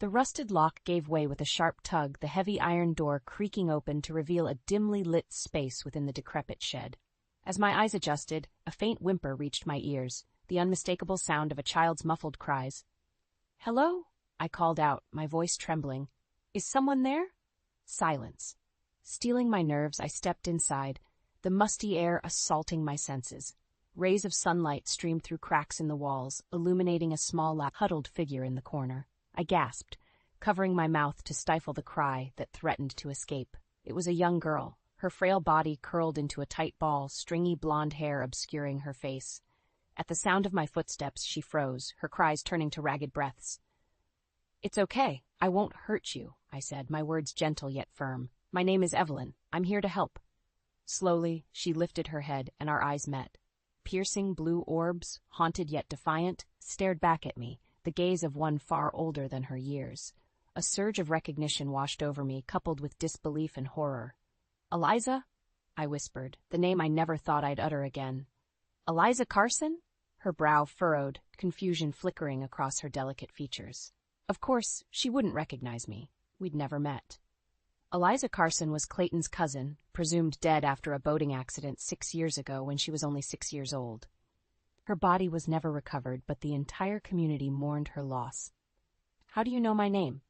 The rusted lock gave way with a sharp tug, the heavy iron door creaking open to reveal a dimly lit space within the decrepit shed. As my eyes adjusted, a faint whimper reached my ears, the unmistakable sound of a child's muffled cries. "Hello?" I called out, my voice trembling. "Is someone there?" Silence. Steeling my nerves, I stepped inside, the musty air assaulting my senses. Rays of sunlight streamed through cracks in the walls, illuminating a small, huddled figure in the corner. I gasped, covering my mouth to stifle the cry that threatened to escape. It was a young girl, her frail body curled into a tight ball, stringy blonde hair obscuring her face. At the sound of my footsteps, she froze, her cries turning to ragged breaths. "It's okay. I won't hurt you," I said, my words gentle yet firm. "My name is Evelyn. I'm here to help." Slowly, she lifted her head, and our eyes met. Piercing blue orbs, haunted yet defiant, stared back at me, the gaze of one far older than her years. A surge of recognition washed over me, coupled with disbelief and horror. "Eliza?" I whispered, the name I never thought I'd utter again. "Eliza Carson?" Her brow furrowed, confusion flickering across her delicate features. Of course, she wouldn't recognize me. We'd never met. Eliza Carson was Clayton's cousin, presumed dead after a boating accident 6 years ago when she was only 6 years old. Her body was never recovered, but the entire community mourned her loss. "How do you know my name?"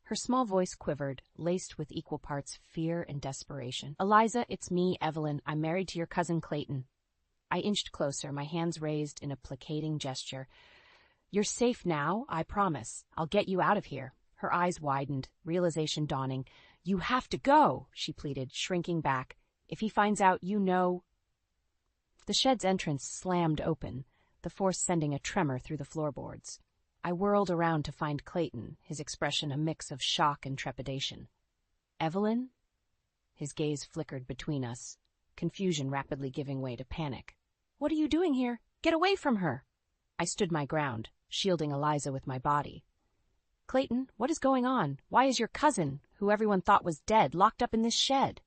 Her small voice quivered, laced with equal parts fear and desperation. "Eliza, it's me, Evelyn. I'm married to your cousin Clayton." I inched closer, my hands raised in a placating gesture. "You're safe now, I promise. I'll get you out of here." Her eyes widened, realization dawning. "You have to go," she pleaded, shrinking back. "If he finds out, you know—" The shed's entrance slammed open, the force sending a tremor through the floorboards. I whirled around to find Clayton, his expression a mix of shock and trepidation. "Evelyn?" His gaze flickered between us, confusion rapidly giving way to panic. "What are you doing here? Get away from her!" I stood my ground, shielding Eliza with my body. "Clayton, what is going on? Why is your cousin, who everyone thought was dead, locked up in this shed?"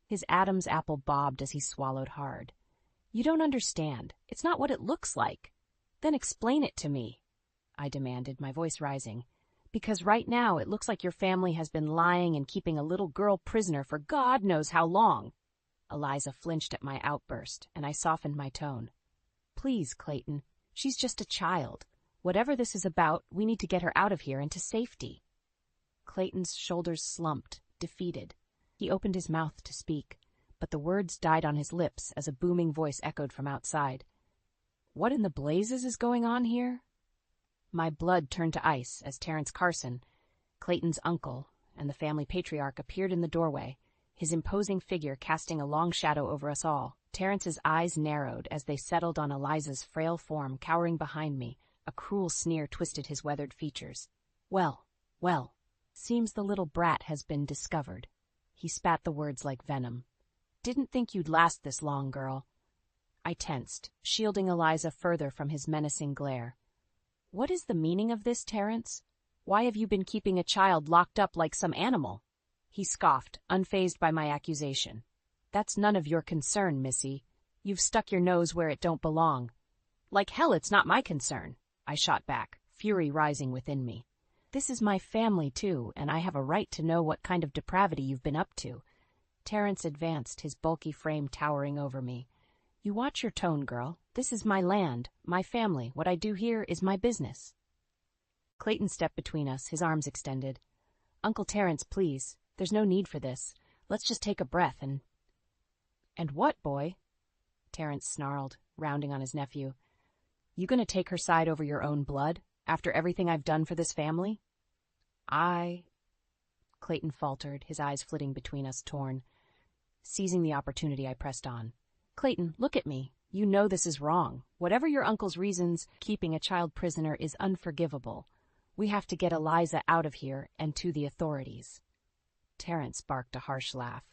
His Adam's apple bobbed as he swallowed hard. "You don't understand. It's not what it looks like." "Then explain it to me," I demanded, my voice rising. "Because right now it looks like your family has been lying and keeping a little girl prisoner for God knows how long." Eliza flinched at my outburst, and I softened my tone. "Please, Clayton, she's just a child. Whatever this is about, we need to get her out of here and to safety." Clayton's shoulders slumped, defeated. He opened his mouth to speak, but the words died on his lips as a booming voice echoed from outside. "What in the blazes is going on here?" My blood turned to ice as Terrence Carson, Clayton's uncle and the family patriarch, appeared in the doorway, his imposing figure casting a long shadow over us all. Terrence's eyes narrowed as they settled on Eliza's frail form cowering behind me. A cruel sneer twisted his weathered features. Well, seems the little brat has been discovered." He spat the words like venom. "Didn't think you'd last this long, girl." I tensed, shielding Eliza further from his menacing glare. "What is the meaning of this, Terrence? Why have you been keeping a child locked up like some animal?" He scoffed, unfazed by my accusation. "That's none of your concern, Missy. You've stuck your nose where it don't belong." "Like hell it's not my concern," I shot back, fury rising within me. "This is my family, too, and I have a right to know what kind of depravity you've been up to." Terrence advanced, his bulky frame towering over me. "You watch your tone, girl. This is my land, my family. What I do here is my business." Clayton stepped between us, his arms extended. "Uncle Terrence, please. There's no need for this. Let's just take a breath and—" "And what, boy?" Terrence snarled, rounding on his nephew. "You gonna take her side over your own blood, after everything I've done for this family?" Clayton faltered, his eyes flitting between us, torn. Seizing the opportunity, I pressed on. "Clayton, look at me. You know this is wrong. Whatever your uncle's reasons, keeping a child prisoner is unforgivable. We have to get Eliza out of here and to the authorities." Terrence barked a harsh laugh.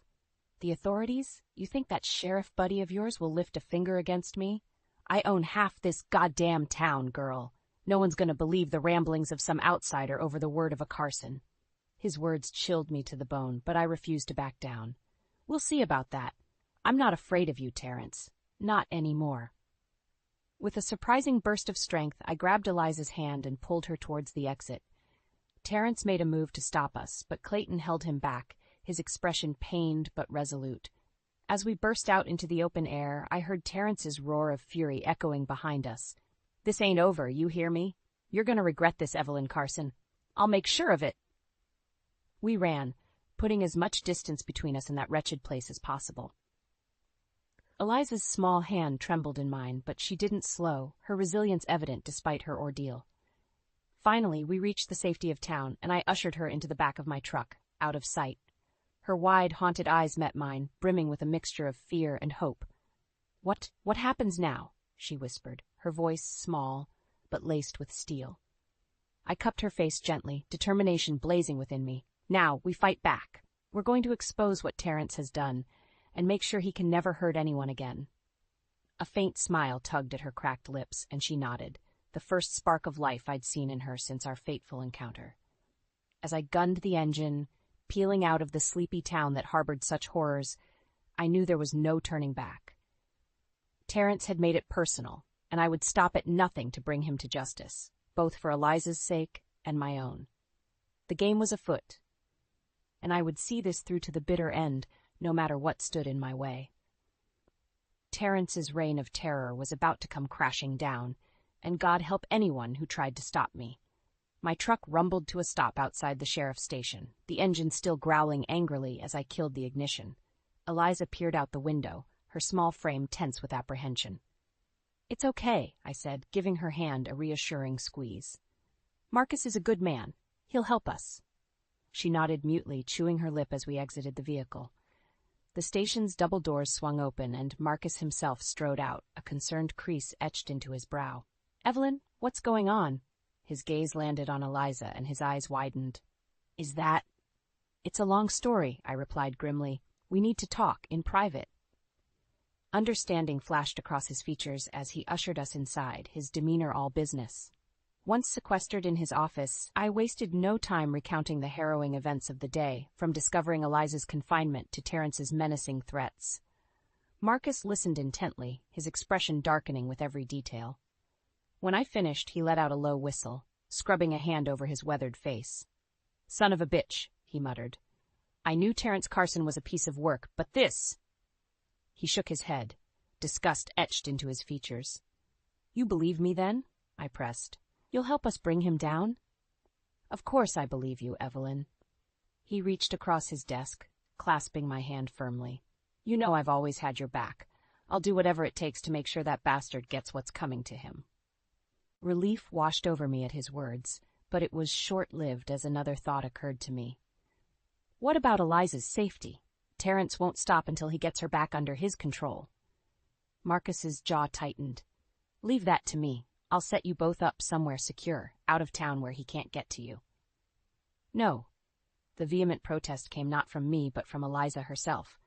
"The authorities? You think that sheriff buddy of yours will lift a finger against me? I own half this goddamn town, girl. No one's gonna believe the ramblings of some outsider over the word of a Carson." His words chilled me to the bone, but I refused to back down. "We'll see about that. I'm not afraid of you, Terrence. Not anymore." With a surprising burst of strength, I grabbed Eliza's hand and pulled her towards the exit. Terrence made a move to stop us, but Clayton held him back, his expression pained but resolute. As we burst out into the open air, I heard Terrence's roar of fury echoing behind us. "This ain't over, you hear me? You're gonna regret this, Evelyn Carson. I'll make sure of it." We ran, putting as much distance between us and that wretched place as possible. Eliza's small hand trembled in mine, but she didn't slow, her resilience evident despite her ordeal. Finally, we reached the safety of town, and I ushered her into the back of my truck, out of sight. Her wide, haunted eyes met mine, brimming with a mixture of fear and hope. What happens now?" she whispered, her voice small, but laced with steel. I cupped her face gently, determination blazing within me. "Now, we fight back. We're going to expose what Terrence has done, and make sure he can never hurt anyone again." A faint smile tugged at her cracked lips, and she nodded, the first spark of life I'd seen in her since our fateful encounter. As I gunned the engine, peeling out of the sleepy town that harbored such horrors, I knew there was no turning back. Terrence had made it personal, and I would stop at nothing to bring him to justice, both for Eliza's sake and my own. The game was afoot, and I would see this through to the bitter end, no matter what stood in my way. Terrence's reign of terror was about to come crashing down, and God help anyone who tried to stop me. My truck rumbled to a stop outside the sheriff's station, the engine still growling angrily as I killed the ignition. Eliza peered out the window, her small frame tense with apprehension. "It's okay," I said, giving her hand a reassuring squeeze. "Marcus is a good man. He'll help us." She nodded mutely, chewing her lip as we exited the vehicle. The station's double doors swung open, and Marcus himself strode out, a concerned crease etched into his brow. "Evelyn, what's going on?" His gaze landed on Eliza, and his eyes widened. "Is that—" "It's a long story," I replied grimly. "We need to talk, in private." Understanding flashed across his features as he ushered us inside, his demeanor all business. Once sequestered in his office, I wasted no time recounting the harrowing events of the day, from discovering Eliza's confinement to Terrence's menacing threats. Marcus listened intently, his expression darkening with every detail. When I finished, he let out a low whistle, scrubbing a hand over his weathered face. "Son of a bitch," he muttered. "I knew Terrence Carson was a piece of work, but this—" He shook his head, disgust etched into his features. "You believe me, then?" I pressed. "You'll help us bring him down?" "Of course I believe you, Evelyn." He reached across his desk, clasping my hand firmly. "You know I've always had your back. I'll do whatever it takes to make sure that bastard gets what's coming to him." Relief washed over me at his words, but it was short-lived as another thought occurred to me. What about Eliza's safety? Terrence won't stop until he gets her back under his control. Marcus's jaw tightened. "Leave that to me. I'll set you both up somewhere secure, out of town where he can't get to you." "No." The vehement protest came not from me, but from Eliza herself.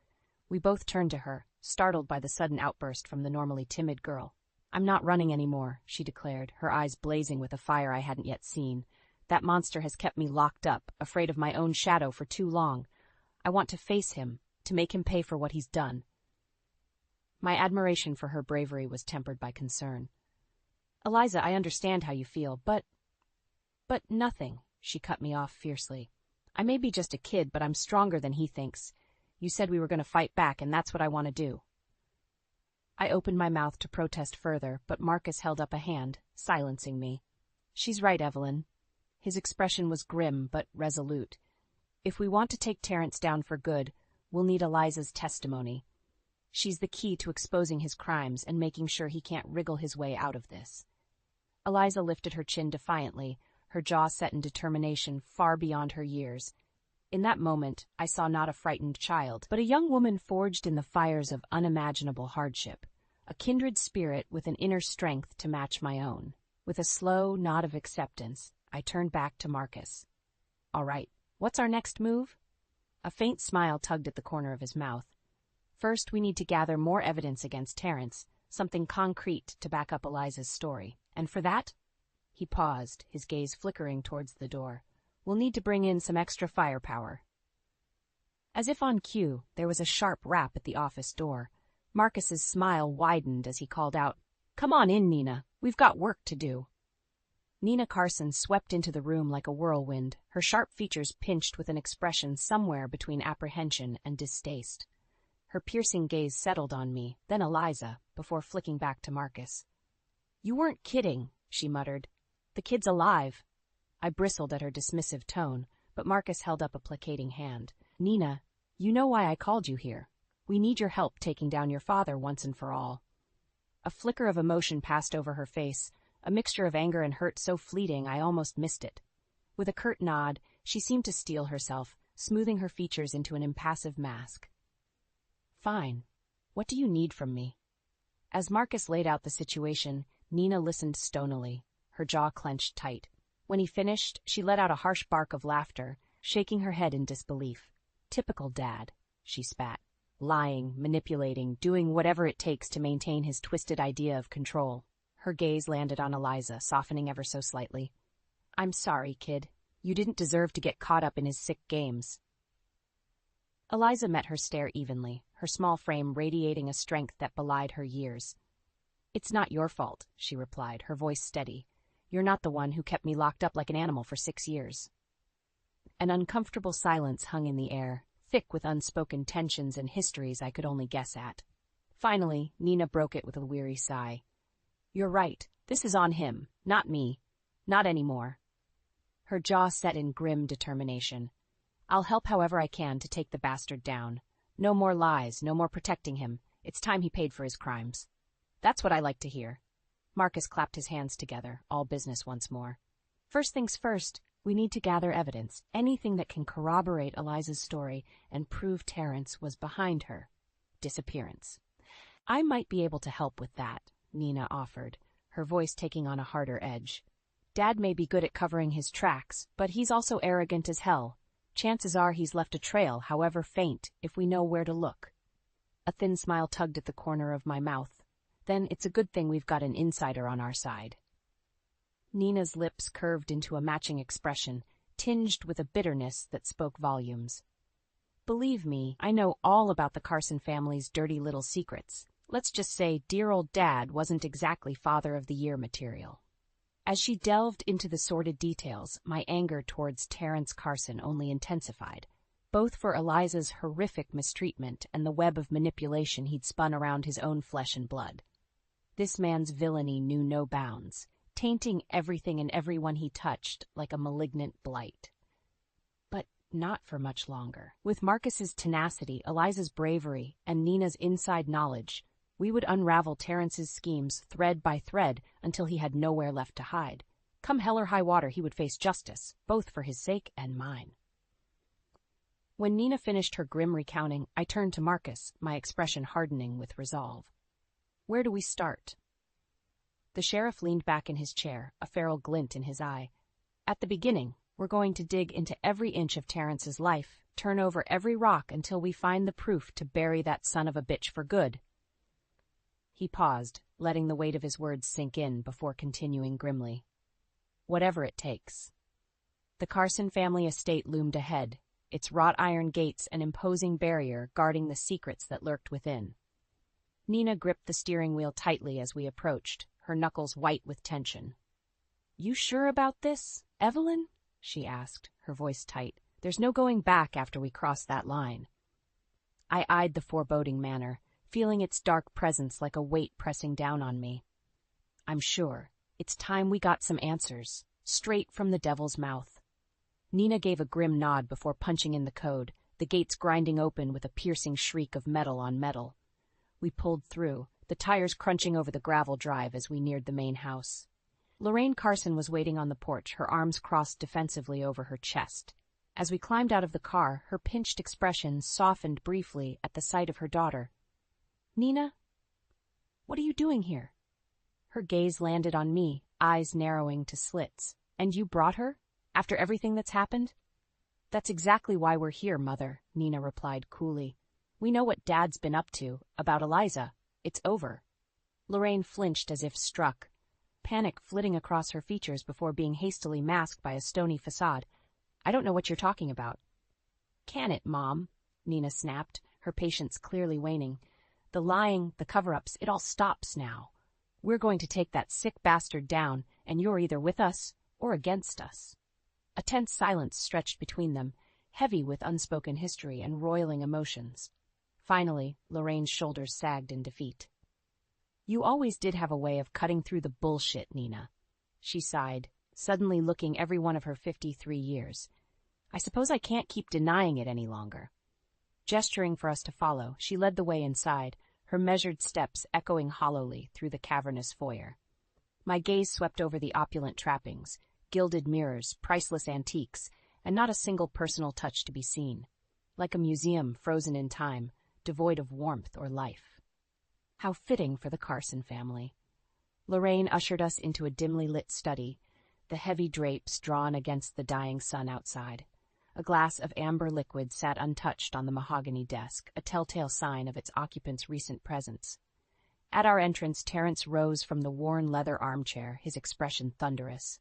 We both turned to her, startled by the sudden outburst from the normally timid girl. "I'm not running anymore," she declared, her eyes blazing with a fire I hadn't yet seen. "That monster has kept me locked up, afraid of my own shadow for too long. I want to face him, to make him pay for what he's done." My admiration for her bravery was tempered by concern. "Eliza, I understand how you feel, but nothing," she cut me off fiercely. "I may be just a kid, but I'm stronger than he thinks. You said we were going to fight back, and that's what I want to do." I opened my mouth to protest further, but Marcus held up a hand, silencing me. "She's right, Evelyn." His expression was grim but resolute. "If we want to take Terrence down for good, we'll need Eliza's testimony. She's the key to exposing his crimes and making sure he can't wriggle his way out of this." Eliza lifted her chin defiantly, her jaw set in determination far beyond her years. In that moment, I saw not a frightened child, but a young woman forged in the fires of unimaginable hardship, a kindred spirit with an inner strength to match my own. With a slow nod of acceptance, I turned back to Marcus. "All right, what's our next move?" A faint smile tugged at the corner of his mouth. "First, we need to gather more evidence against Terrence, something concrete to back up Eliza's story. And for that—" He paused, his gaze flickering towards the door. "We'll need to bring in some extra firepower." As if on cue, there was a sharp rap at the office door. Marcus's smile widened as he called out, "Come on in, Nina. We've got work to do." Nina Carson swept into the room like a whirlwind, her sharp features pinched with an expression somewhere between apprehension and distaste. Her piercing gaze settled on me, then Eliza, before flicking back to Marcus. "You weren't kidding," she muttered. "The kid's alive." I bristled at her dismissive tone, but Marcus held up a placating hand. "Nina, you know why I called you here. We need your help taking down your father once and for all." A flicker of emotion passed over her face, a mixture of anger and hurt so fleeting I almost missed it. With a curt nod, she seemed to steel herself, smoothing her features into an impassive mask. "Fine. What do you need from me?" As Marcus laid out the situation, Nina listened stonily, her jaw clenched tight. When he finished, she let out a harsh bark of laughter, shaking her head in disbelief. "Typical Dad," she spat. "Lying, manipulating, doing whatever it takes to maintain his twisted idea of control." Her gaze landed on Eliza, softening ever so slightly. "I'm sorry, kid. You didn't deserve to get caught up in his sick games." Eliza met her stare evenly, her small frame radiating a strength that belied her years. "It's not your fault," she replied, her voice steady. "You're not the one who kept me locked up like an animal for 6 years." An uncomfortable silence hung in the air, thick with unspoken tensions and histories I could only guess at. Finally, Nina broke it with a weary sigh. "You're right. This is on him, not me. Not anymore." Her jaw set in grim determination. "I'll help however I can to take the bastard down. No more lies, no more protecting him. It's time he paid for his crimes." "That's what I like to hear." Marcus clapped his hands together, all business once more. "First things first, we need to gather evidence, anything that can corroborate Eliza's story and prove Terrence was behind her disappearance." "I might be able to help with that," Nina offered, her voice taking on a harder edge. "Dad may be good at covering his tracks, but he's also arrogant as hell. Chances are he's left a trail, however faint, if we know where to look." A thin smile tugged at the corner of my mouth. "Then it's a good thing we've got an insider on our side." Nina's lips curved into a matching expression, tinged with a bitterness that spoke volumes. "Believe me, I know all about the Carson family's dirty little secrets. Let's just say dear old Dad wasn't exactly Father of the Year material." As she delved into the sordid details, my anger towards Terrence Carson only intensified, both for Eliza's horrific mistreatment and the web of manipulation he'd spun around his own flesh and blood. This man's villainy knew no bounds, tainting everything and everyone he touched like a malignant blight. But not for much longer. With Marcus's tenacity, Eliza's bravery, and Nina's inside knowledge, we would unravel Terrence's schemes thread by thread until he had nowhere left to hide. Come hell or high water, he would face justice, both for his sake and mine. When Nina finished her grim recounting, I turned to Marcus, my expression hardening with resolve. "Where do we start?" The sheriff leaned back in his chair, a feral glint in his eye. "At the beginning, we're going to dig into every inch of Terrence's life, turn over every rock until we find the proof to bury that son of a bitch for good." He paused, letting the weight of his words sink in before continuing grimly. "Whatever it takes." The Carson family estate loomed ahead, its wrought iron gates an imposing barrier guarding the secrets that lurked within. Nina gripped the steering wheel tightly as we approached, her knuckles white with tension. "You sure about this, Evelyn?" she asked, her voice tight. "There's no going back after we cross that line." I eyed the foreboding manor, feeling its dark presence like a weight pressing down on me. "I'm sure. It's time we got some answers, straight from the devil's mouth." Nina gave a grim nod before punching in the code, the gates grinding open with a piercing shriek of metal on metal. We pulled through, the tires crunching over the gravel drive as we neared the main house. Lorraine Carson was waiting on the porch, her arms crossed defensively over her chest. As we climbed out of the car, her pinched expression softened briefly at the sight of her daughter. "Nina, what are you doing here?" Her gaze landed on me, eyes narrowing to slits. "And you brought her? After everything that's happened?" "That's exactly why we're here, Mother," Nina replied coolly. "We know what Dad's been up to, about Eliza. It's over." Lorraine flinched as if struck, panic flitting across her features before being hastily masked by a stony facade. "I don't know what you're talking about." "Can it, Mom?" Nina snapped, her patience clearly waning. "The lying, the cover-ups, it all stops now. We're going to take that sick bastard down, and you're either with us or against us." A tense silence stretched between them, heavy with unspoken history and roiling emotions. Finally, Lorraine's shoulders sagged in defeat. "You always did have a way of cutting through the bullshit, Nina," she sighed, suddenly looking every one of her 53 years. "I suppose I can't keep denying it any longer." Gesturing for us to follow, she led the way inside, her measured steps echoing hollowly through the cavernous foyer. My gaze swept over the opulent trappings, gilded mirrors, priceless antiques, and not a single personal touch to be seen. Like a museum frozen in time, devoid of warmth or life. How fitting for the Carson family. Lorraine ushered us into a dimly lit study, the heavy drapes drawn against the dying sun outside. A glass of amber liquid sat untouched on the mahogany desk, a telltale sign of its occupant's recent presence. At our entrance, Terrence rose from the worn leather armchair, his expression thunderous.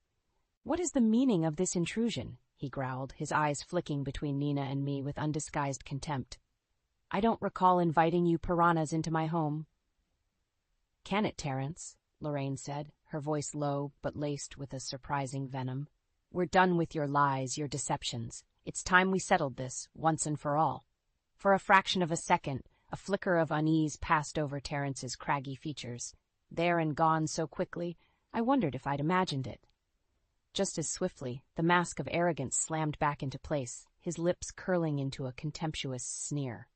"What is the meaning of this intrusion?" he growled, his eyes flicking between Nina and me with undisguised contempt. "I don't recall inviting you piranhas into my home." "Can it, Terrence?" Lorraine said, her voice low but laced with a surprising venom. "We're done with your lies, your deceptions. It's time we settled this, once and for all." For a fraction of a second, a flicker of unease passed over Terrence's craggy features. There and gone so quickly, I wondered if I'd imagined it. Just as swiftly, the mask of arrogance slammed back into place, his lips curling into a contemptuous sneer.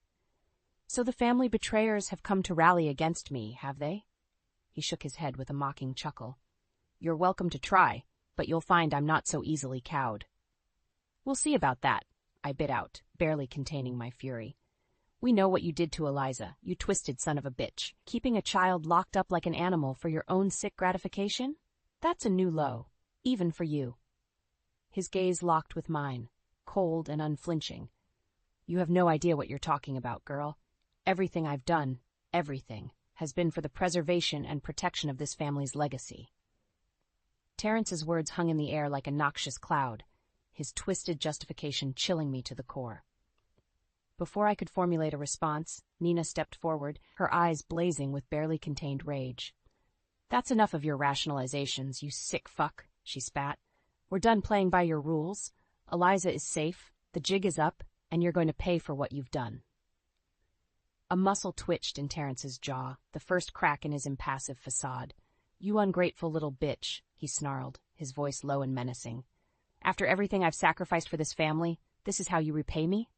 "So the family betrayers have come to rally against me, have they?" He shook his head with a mocking chuckle. "You're welcome to try, but you'll find I'm not so easily cowed." "We'll see about that," I bit out, barely containing my fury. "We know what you did to Eliza, you twisted son of a bitch. Keeping a child locked up like an animal for your own sick gratification? That's a new low, even for you." His gaze locked with mine, cold and unflinching. "You have no idea what you're talking about, girl. Everything I've done, everything, has been for the preservation and protection of this family's legacy." Terrence's words hung in the air like a noxious cloud, his twisted justification chilling me to the core. Before I could formulate a response, Nina stepped forward, her eyes blazing with barely contained rage. "That's enough of your rationalizations, you sick fuck," she spat. "We're done playing by your rules. Eliza is safe, the jig is up, and you're going to pay for what you've done." A muscle twitched in Terrence's jaw, the first crack in his impassive facade. "You ungrateful little bitch," he snarled, his voice low and menacing. "After everything I've sacrificed for this family, this is how you repay me?"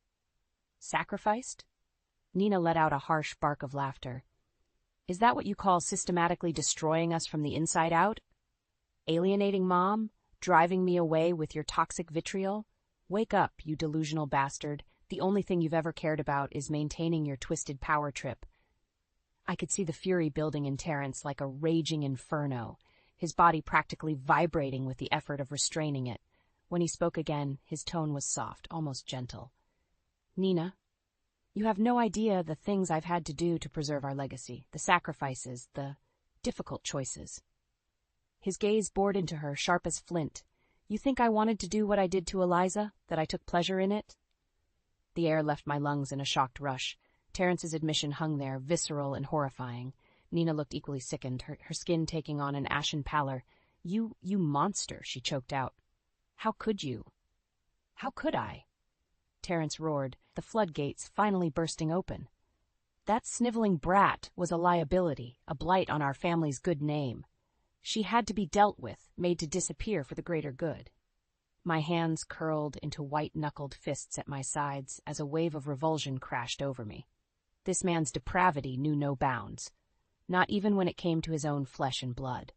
"Sacrificed?" Nina let out a harsh bark of laughter. "Is that what you call systematically destroying us from the inside out? Alienating Mom? Driving me away with your toxic vitriol? Wake up, you delusional bastard. The only thing you've ever cared about is maintaining your twisted power trip." I could see the fury building in Terrence like a raging inferno, his body practically vibrating with the effort of restraining it. When he spoke again, his tone was soft, almost gentle. "Nina, you have no idea the things I've had to do to preserve our legacy, the sacrifices, the difficult choices." His gaze bored into her, sharp as flint. "You think I wanted to do what I did to Eliza, that I took pleasure in it?" The air left my lungs in a shocked rush. Terrence's admission hung there, visceral and horrifying. Nina looked equally sickened, her skin taking on an ashen pallor. You monster," she choked out. "How could you?" "How could I?" Terrence roared, the floodgates finally bursting open. "That sniveling brat was a liability, a blight on our family's good name. She had to be dealt with, made to disappear for the greater good." My hands curled into white-knuckled fists at my sides as a wave of revulsion crashed over me. This man's depravity knew no bounds, not even when it came to his own flesh and blood.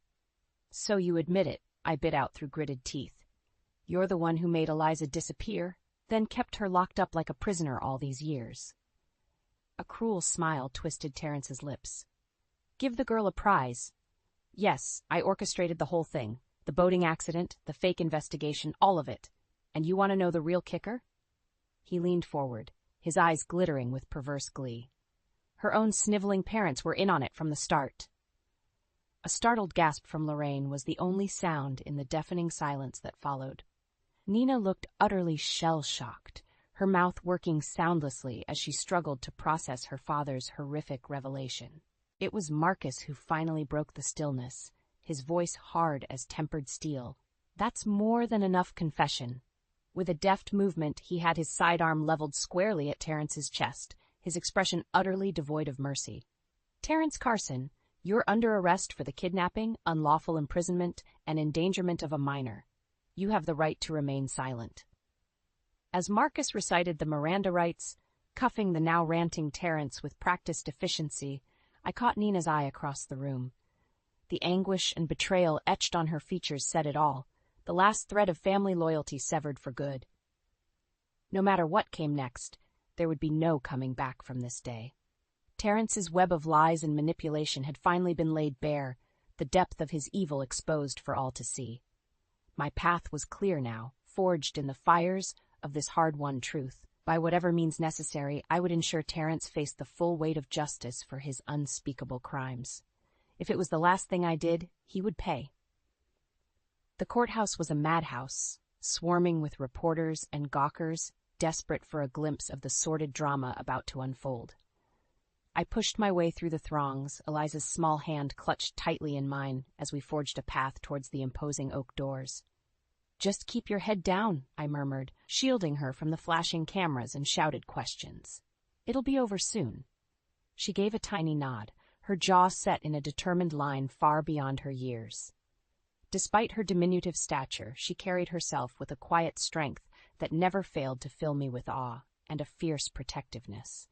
"So you admit it," I bit out through gritted teeth. "You're the one who made Eliza disappear, then kept her locked up like a prisoner all these years." A cruel smile twisted Terrence's lips. "Give the girl a prize. Yes, I orchestrated the whole thing. The boating accident, the fake investigation, all of it. And you want to know the real kicker?" He leaned forward, his eyes glittering with perverse glee. "Her own sniveling parents were in on it from the start." A startled gasp from Lorraine was the only sound in the deafening silence that followed. Nina looked utterly shell-shocked, her mouth working soundlessly as she struggled to process her father's horrific revelation. It was Marcus who finally broke the stillness, his voice hard as tempered steel. "That's more than enough confession." With a deft movement, he had his sidearm leveled squarely at Terrence's chest, his expression utterly devoid of mercy. "Terrence Carson, you're under arrest for the kidnapping, unlawful imprisonment, and endangerment of a minor. You have the right to remain silent." As Marcus recited the Miranda rights, cuffing the now ranting Terrence with practiced efficiency, I caught Nina's eye across the room. The anguish and betrayal etched on her features said it all, the last thread of family loyalty severed for good. No matter what came next, there would be no coming back from this day. Terrence's web of lies and manipulation had finally been laid bare, the depth of his evil exposed for all to see. My path was clear now, forged in the fires of this hard-won truth. By whatever means necessary, I would ensure Terrence faced the full weight of justice for his unspeakable crimes. If it was the last thing I did, he would pay. The courthouse was a madhouse, swarming with reporters and gawkers, desperate for a glimpse of the sordid drama about to unfold. I pushed my way through the throngs, Eliza's small hand clutched tightly in mine as we forged a path towards the imposing oak doors. "Just keep your head down," I murmured, shielding her from the flashing cameras and shouted questions. "It'll be over soon." She gave a tiny nod, her jaw set in a determined line far beyond her years. Despite her diminutive stature, she carried herself with a quiet strength that never failed to fill me with awe and a fierce protectiveness.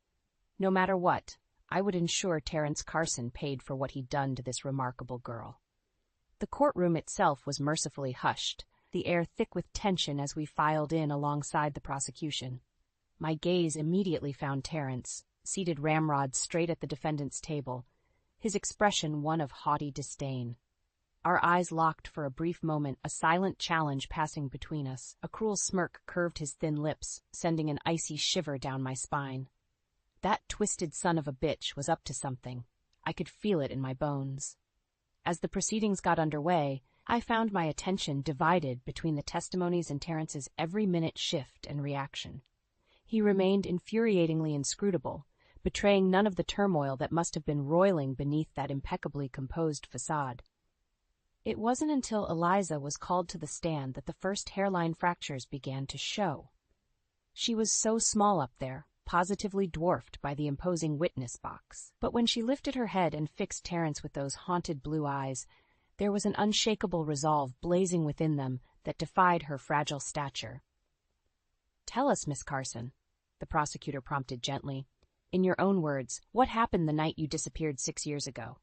No matter what, I would ensure Terrence Carson paid for what he'd done to this remarkable girl. The courtroom itself was mercifully hushed, the air thick with tension as we filed in alongside the prosecution. My gaze immediately found Terrence, seated ramrod straight at the defendant's table, his expression one of haughty disdain. Our eyes locked for a brief moment, a silent challenge passing between us. A cruel smirk curved his thin lips, sending an icy shiver down my spine. That twisted son of a bitch was up to something. I could feel it in my bones. As the proceedings got underway, I found my attention divided between the testimonies and Terrence's every-minute shift and reaction. He remained infuriatingly inscrutable, betraying none of the turmoil that must have been roiling beneath that impeccably composed facade. It wasn't until Eliza was called to the stand that the first hairline fractures began to show. She was so small up there, positively dwarfed by the imposing witness box. But when she lifted her head and fixed Terrence with those haunted blue eyes, there was an unshakable resolve blazing within them that defied her fragile stature. "Tell us, Miss Carson," the prosecutor prompted gently. "In your own words, what happened the night you disappeared 6 years ago?"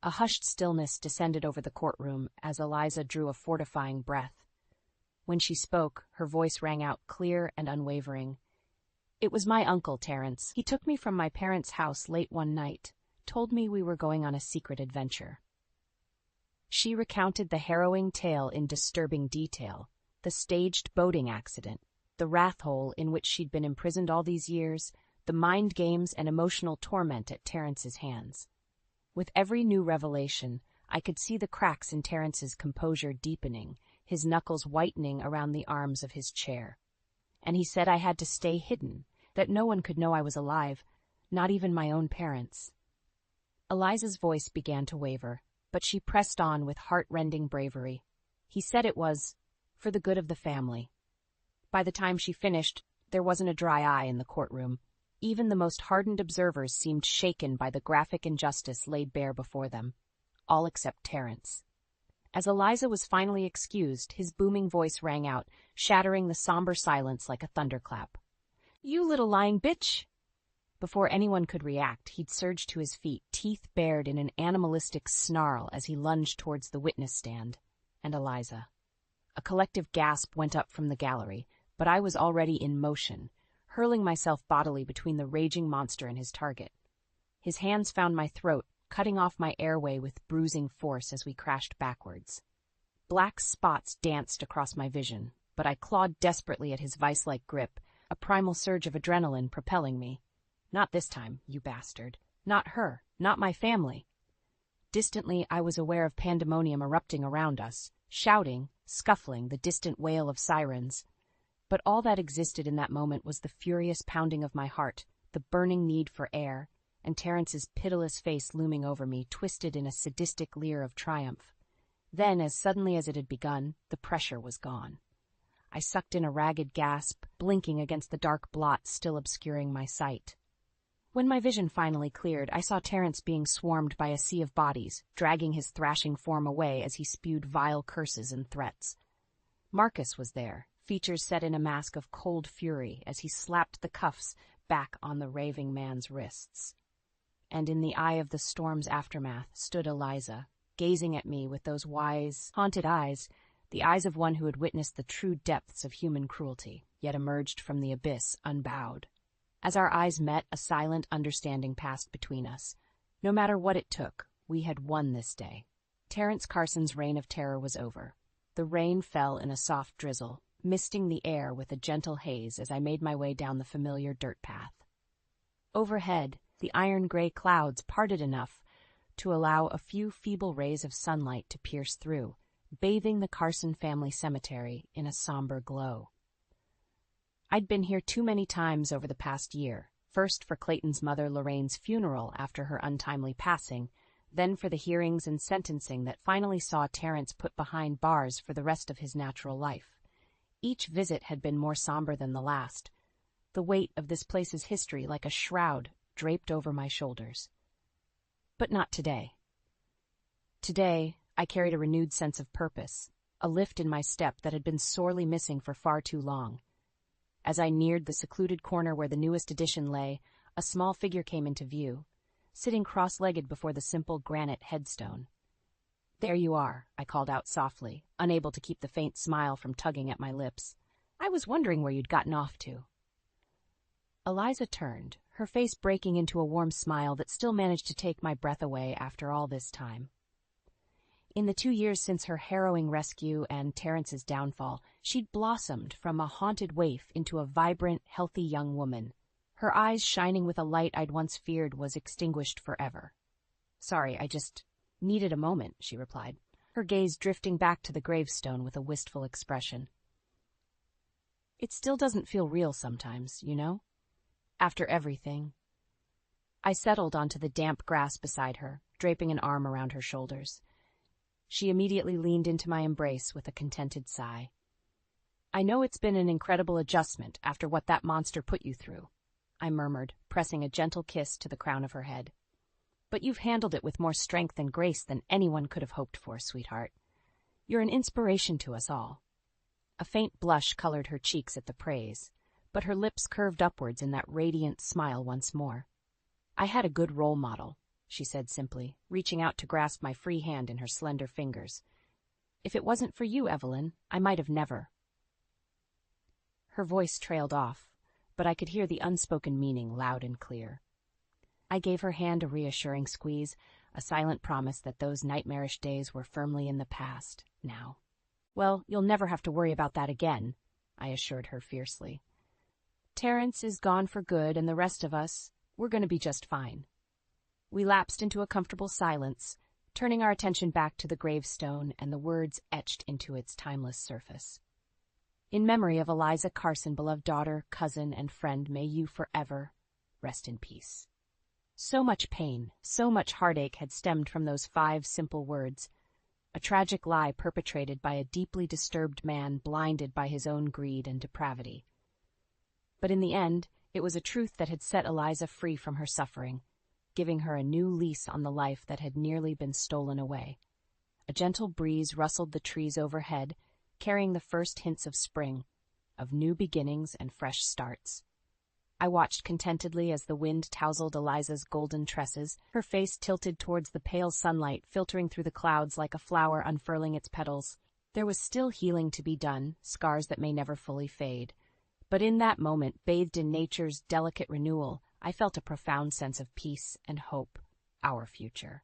A hushed stillness descended over the courtroom as Eliza drew a fortifying breath. When she spoke, her voice rang out clear and unwavering. "It was my uncle, Terrence. He took me from my parents' house late one night, told me we were going on a secret adventure." She recounted the harrowing tale in disturbing detail, the staged boating accident, the wrath hole in which she'd been imprisoned all these years, the mind games and emotional torment at Terrence's hands. With every new revelation, I could see the cracks in Terrence's composure deepening, his knuckles whitening around the arms of his chair. And he said I had to stay hidden, that no one could know I was alive, not even my own parents. Eliza's voice began to waver, but she pressed on with heart-rending bravery. He said it was for the good of the family. By the time she finished, there wasn't a dry eye in the courtroom. Even the most hardened observers seemed shaken by the graphic injustice laid bare before them, all except Terrence. As Eliza was finally excused, his booming voice rang out, shattering the somber silence like a thunderclap. "You little lying bitch!" Before anyone could react, he'd surged to his feet, teeth bared in an animalistic snarl as he lunged towards the witness stand and Eliza. A collective gasp went up from the gallery, but I was already in motion, hurling myself bodily between the raging monster and his target. His hands found my throat, cutting off my airway with bruising force as we crashed backwards. Black spots danced across my vision, but I clawed desperately at his vice-like grip, a primal surge of adrenaline propelling me. Not this time, you bastard. Not her. Not my family. Distantly, I was aware of pandemonium erupting around us, shouting, scuffling, the distant wail of sirens. But all that existed in that moment was the furious pounding of my heart, the burning need for air, and Terrence's pitiless face looming over me, twisted in a sadistic leer of triumph. Then, as suddenly as it had begun, the pressure was gone. I sucked in a ragged gasp, blinking against the dark blot still obscuring my sight. When my vision finally cleared, I saw Terrence being swarmed by a sea of bodies, dragging his thrashing form away as he spewed vile curses and threats. Marcus was there, features set in a mask of cold fury as he slapped the cuffs back on the raving man's wrists. And in the eye of the storm's aftermath stood Eliza, gazing at me with those wise, haunted eyes, the eyes of one who had witnessed the true depths of human cruelty, yet emerged from the abyss unbowed. As our eyes met, a silent understanding passed between us. No matter what it took, we had won this day. Terrence Carson's reign of terror was over. The rain fell in a soft drizzle, misting the air with a gentle haze as I made my way down the familiar dirt path. Overhead, the iron-gray clouds parted enough to allow a few feeble rays of sunlight to pierce through, bathing the Carson family cemetery in a somber glow. I'd been here too many times over the past year, first for Clayton's mother Lorraine's funeral after her untimely passing, then for the hearings and sentencing that finally saw Terrence put behind bars for the rest of his natural life. Each visit had been more somber than the last, the weight of this place's history like a shroud draped over my shoulders. But not today. Today, I carried a renewed sense of purpose, a lift in my step that had been sorely missing for far too long. As I neared the secluded corner where the newest addition lay, a small figure came into view, sitting cross-legged before the simple granite headstone. "There you are," I called out softly, unable to keep the faint smile from tugging at my lips. "I was wondering where you'd gotten off to." Eliza turned, her face breaking into a warm smile that still managed to take my breath away after all this time. In the 2 years since her harrowing rescue and Terrence's downfall, she'd blossomed from a haunted waif into a vibrant, healthy young woman. Her eyes shining with a light I'd once feared was extinguished forever. "Sorry, I just needed a moment," she replied, her gaze drifting back to the gravestone with a wistful expression. "It still doesn't feel real sometimes, you know? After everything." I settled onto the damp grass beside her, draping an arm around her shoulders. She immediately leaned into my embrace with a contented sigh. "I know it's been an incredible adjustment after what that monster put you through," I murmured, pressing a gentle kiss to the crown of her head. "But you've handled it with more strength and grace than anyone could have hoped for, sweetheart. You're an inspiration to us all." A faint blush colored her cheeks at the praise, but her lips curved upwards in that radiant smile once more. "I had a good role model," she said simply, reaching out to grasp my free hand in her slender fingers. "If it wasn't for you, Evelyn, I might have never." Her voice trailed off, but I could hear the unspoken meaning loud and clear. I gave her hand a reassuring squeeze, a silent promise that those nightmarish days were firmly in the past, now. "Well, you'll never have to worry about that again," I assured her fiercely. "Terrence is gone for good, and the rest of us, we're going to be just fine." We lapsed into a comfortable silence, turning our attention back to the gravestone and the words etched into its timeless surface. "In memory of Eliza Carson, beloved daughter, cousin, and friend, may you forever rest in peace." So much pain, so much heartache had stemmed from those 5 simple words, a tragic lie perpetrated by a deeply disturbed man blinded by his own greed and depravity. But in the end, it was a truth that had set Eliza free from her suffering, giving her a new lease on the life that had nearly been stolen away. A gentle breeze rustled the trees overhead, carrying the first hints of spring, of new beginnings and fresh starts. I watched contentedly as the wind tousled Eliza's golden tresses, her face tilted towards the pale sunlight filtering through the clouds like a flower unfurling its petals. There was still healing to be done, scars that may never fully fade. But in that moment, bathed in nature's delicate renewal, I felt a profound sense of peace and hope, our future.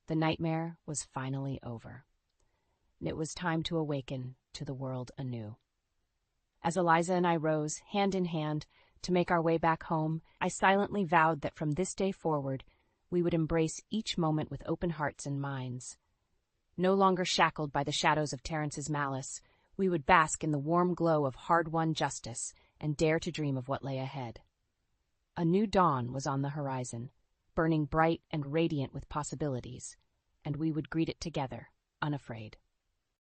The nightmare was finally over. It was time to awaken to the world anew. As Eliza and I rose, hand in hand, to make our way back home, I silently vowed that from this day forward, we would embrace each moment with open hearts and minds. No longer shackled by the shadows of Terrence's malice, we would bask in the warm glow of hard-won justice and dare to dream of what lay ahead. A new dawn was on the horizon, burning bright and radiant with possibilities, and we would greet it together, unafraid.